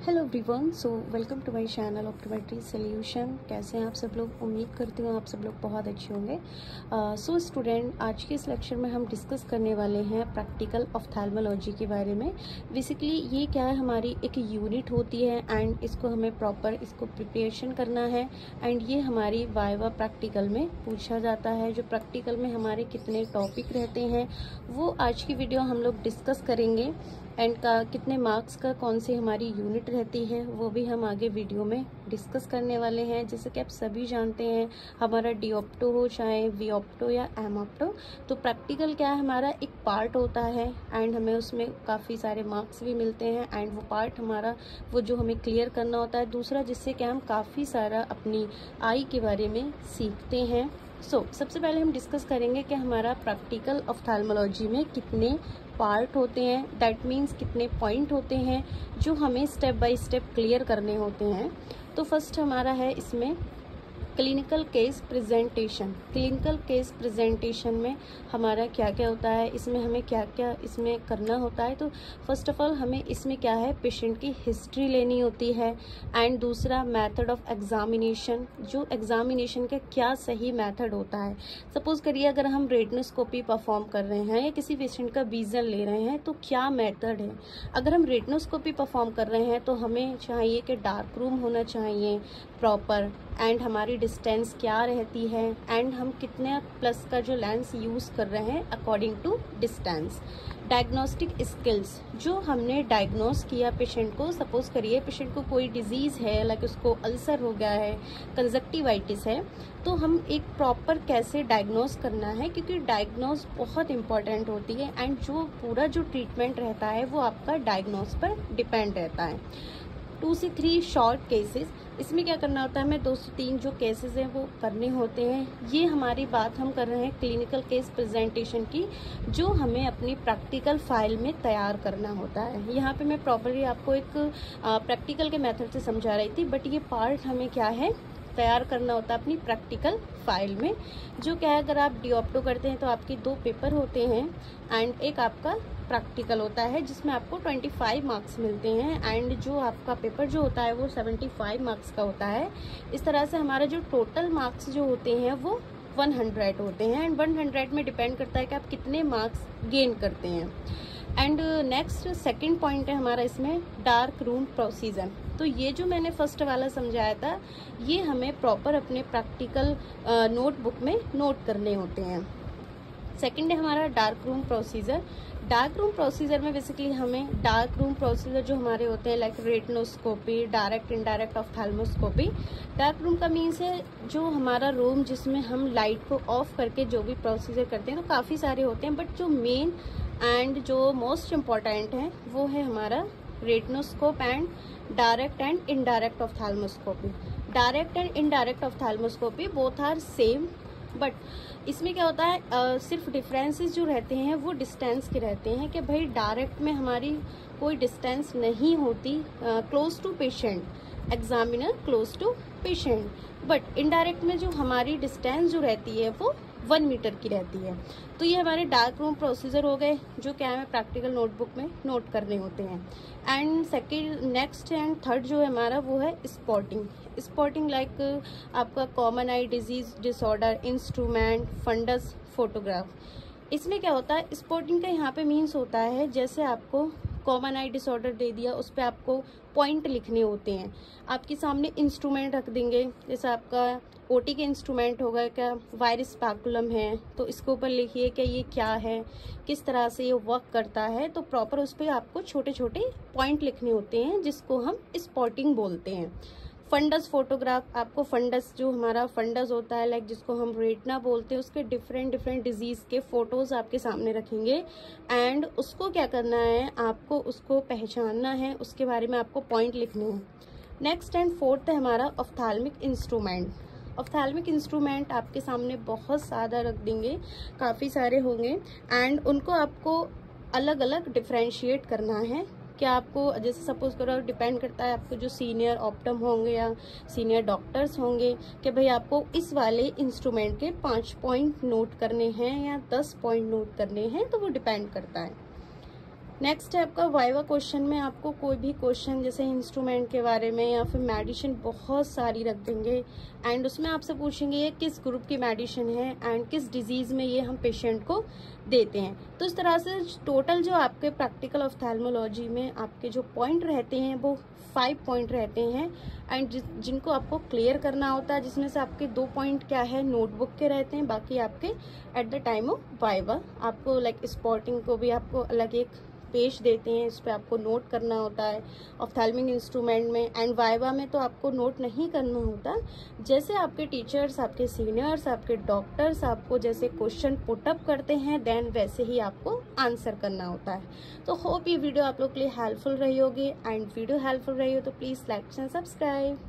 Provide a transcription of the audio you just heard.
Hello everyone, so welcome to my channel optometry solution. कैसे हैं आप सब लोग? उम्मीद करती हूँ आप सब लोग बहुत अच्छे होंगे। सो स्टूडेंट, आज के इस लेक्चर में हम डिस्कस करने वाले हैं प्रैक्टिकल ऑफ्थेल्मोलॉजी के बारे में। बेसिकली ये क्या है, हमारी एक यूनिट होती है एंड इसको हमें प्रॉपर इसको प्रिपरेशन करना है एंड ये हमारी वाइवा प्रैक्टिकल में पूछा जाता है। जो प्रैक्टिकल में हमारे कितने टॉपिक रहते हैं वो आज की वीडियो हम लोग डिस्कस करेंगे एंड का कितने मार्क्स का कौन सी हमारी यूनिट रहती है वो भी हम आगे वीडियो में डिस्कस करने वाले हैं। जैसे कि आप सभी जानते हैं, हमारा डी ऑप्टो हो चाहे वी ऑप्टो या एम ऑप्टो, तो प्रैक्टिकल क्या है, हमारा एक पार्ट होता है एंड हमें उसमें काफ़ी सारे मार्क्स भी मिलते हैं एंड वो पार्ट हमारा वो जो हमें क्लियर करना होता है। दूसरा, जिससे कि हम काफ़ी सारा अपनी आई के बारे में सीखते हैं। सबसे पहले हम डिस्कस करेंगे कि हमारा प्रैक्टिकल ऑफ्थेल्मोलॉजी में कितने पार्ट होते हैं, दैट मीन्स कितने पॉइंट होते हैं जो हमें स्टेप बाय स्टेप क्लियर करने होते हैं। तो फर्स्ट हमारा है इसमें clinical case presentation. Clinical case presentation में हमारा क्या क्या होता है, इसमें हमें क्या क्या इसमें करना होता है। तो फर्स्ट ऑफ ऑल हमें इसमें क्या है, पेशेंट की हिस्ट्री लेनी होती है एंड दूसरा मेथड ऑफ एग्जामिनेशन, जो एग्जामिनेशन का क्या सही मेथड होता है। सपोज करिए अगर हम रेटिनोस्कोपी परफॉर्म कर रहे हैं या किसी पेशेंट का विजन ले रहे हैं तो क्या मेथड है। अगर हम रेटिनोस्कोपी परफॉर्म कर रहे हैं तो हमें चाहिए कि डार्क रूम होना चाहिए प्रॉपर एंड हमारी डिस्टेंस क्या रहती है एंड हम कितने प्लस का जो लेंस यूज़ कर रहे हैं according to distance. Diagnostic skills, जो हमने डायग्नोस किया पेशेंट को, सपोज करिए पेशेंट को कोई डिजीज़ है, लाइक उसको अल्सर हो गया है, कंजक्टिवाइटिस है, तो हम एक प्रॉपर कैसे डायग्नोस करना है, क्योंकि डायग्नोस बहुत इंपॉर्टेंट होती है एंड जो पूरा जो ट्रीटमेंट रहता है वो आपका डायग्नोस पर डिपेंड रहता है। 2 से 3 शॉर्ट केसेस, इसमें क्या करना होता है, हमें 2 से 3 जो केसेस हैं वो करने होते हैं। ये हमारी बात हम कर रहे हैं क्लिनिकल केस प्रेजेंटेशन की, जो हमें अपनी प्रैक्टिकल फाइल में तैयार करना होता है। यहाँ पे मैं प्रॉपरली आपको एक प्रैक्टिकल के मेथड से समझा रही थी, बट ये पार्ट हमें क्या है तैयार करना होता है अपनी प्रैक्टिकल फाइल में। जो क्या है, अगर आप डी ऑप्टो करते हैं तो आपके 2 पेपर होते हैं एंड एक आपका प्रैक्टिकल होता है जिसमें आपको 25 मार्क्स मिलते हैं एंड जो आपका पेपर जो होता है वो 75 मार्क्स का होता है। इस तरह से हमारा जो टोटल मार्क्स जो होते हैं वो 100 होते हैं एंड 100 में डिपेंड करता है कि आप कितने मार्क्स गेन करते हैं। एंड नेक्स्ट सेकंड पॉइंट है हमारा इसमें डार्क रूम प्रोसीजर। तो ये जो मैंने फर्स्ट वाला समझाया था ये हमें प्रॉपर अपने प्रैक्टिकल नोटबुक में नोट करने होते हैं। सेकंड है हमारा dark room procedure. Dark room procedure में बेसिकली हमें डार्क रूम प्रोसीजर जो हमारे होते हैं like retinoscopy, direct indirect ophthalmoscopy. Dark room का मीन्स है जो हमारा रूम जिसमें हम लाइट को ऑफ करके जो भी प्रोसीजर करते हैं, तो काफ़ी सारे होते हैं बट जो मेन एंड जो मोस्ट इम्पॉर्टेंट है वो है हमारा retinoscope and direct and indirect ophthalmoscopy. Direct and indirect ophthalmoscopy both are same, but इसमें क्या होता है, सिर्फ डिफरेंसेस जो रहते हैं वो डिस्टेंस के रहते हैं कि भाई डायरेक्ट में हमारी कोई डिस्टेंस नहीं होती close to patient, examiner close to patient, but indirect में जो हमारी डिस्टेंस जो रहती है वो 1 मीटर की रहती है। तो ये हमारे डार्क रूम प्रोसीजर हो गए जो क्या है प्रैक्टिकल नोटबुक में नोट करने होते हैं। And second, next and third जो है हमारा वो है स्पॉटिंग। स्पॉटिंग लाइक आपका common eye disease disorder, instrument, fundus, photograph. इसमें क्या होता है, स्पॉटिंग का यहाँ पे मीन्स होता है जैसे आपको कॉमन आई डिसऑर्डर दे दिया, उस पर आपको पॉइंट लिखने होते हैं। आपके सामने इंस्ट्रूमेंट रख देंगे, जैसे आपका ओटी के इंस्ट्रूमेंट होगा, क्या वायरस स्पैकुलम है तो इसके ऊपर लिखिए कि ये क्या है, किस तरह से ये वर्क करता है। तो प्रॉपर उस पर आपको छोटे छोटे पॉइंट लिखने होते हैं जिसको हम स्पॉटिंग बोलते हैं। फंडस फोटोग्राफ, आपको फंडस जो हमारा फंडस होता है लाइक जिसको हम रेटिना बोलते हैं, उसके डिफरेंट डिफरेंट डिजीज के फोटोज आपके सामने रखेंगे एंड उसको क्या करना है, आपको उसको पहचानना है, उसके बारे में आपको पॉइंट लिखने हैं। नेक्स्ट एंड फोर्थ है हमारा ऑफ्थेल्मिक इंस्ट्रूमेंट। ऑफ्थेल्मिक इंस्ट्रूमेंट आपके सामने बहुत ज़्यादा रख देंगे, काफ़ी सारे होंगे एंड उनको आपको अलग अलग डिफ्रेंशिएट करना है। क्या आपको, जैसे सपोज करो, डिपेंड करता है आपको जो सीनियर ऑप्टम होंगे या सीनियर डॉक्टर्स होंगे कि भाई आपको इस वाले इंस्ट्रूमेंट के 5 पॉइंट नोट करने हैं या 10 पॉइंट नोट करने हैं, तो वो डिपेंड करता है। नेक्स्ट है आपका वाइवा क्वेश्चन में आपको कोई भी क्वेश्चन जैसे इंस्ट्रूमेंट के बारे में या फिर मेडिसिन बहुत सारी रख देंगे एंड उसमें आपसे पूछेंगे ये किस ग्रुप की मेडिसिन है एंड किस डिजीज में ये हम पेशेंट को देते हैं। तो इस तरह से टोटल जो आपके प्रैक्टिकल ऑफ्थेल्मोलॉजी में आपके जो पॉइंट रहते हैं वो 5 पॉइंट रहते हैं एंड जिनको आपको क्लियर करना होता है, जिसमें से आपके 2 पॉइंट क्या है नोटबुक के रहते हैं, बाकी आपके at the time of viva आपको लाइक स्पॉटिंग को भी आपको अलग एक पेज देते हैं, इस पे आपको नोट करना होता है ऑफ्थेल्मिक इंस्ट्रूमेंट में। एंड वाइवा में तो आपको नोट नहीं करना होता, जैसे आपके टीचर्स, आपके सीनियर्स, आपके डॉक्टर्स आपको जैसे क्वेश्चन पुटअप करते हैं देन वैसे ही आपको आंसर करना होता है। तो होप ये वीडियो आप लोग के लिए हेल्पफुल रही होगी एंड वीडियो हेल्पफुल रही हो तो प्लीज लाइक एंड सब्सक्राइब।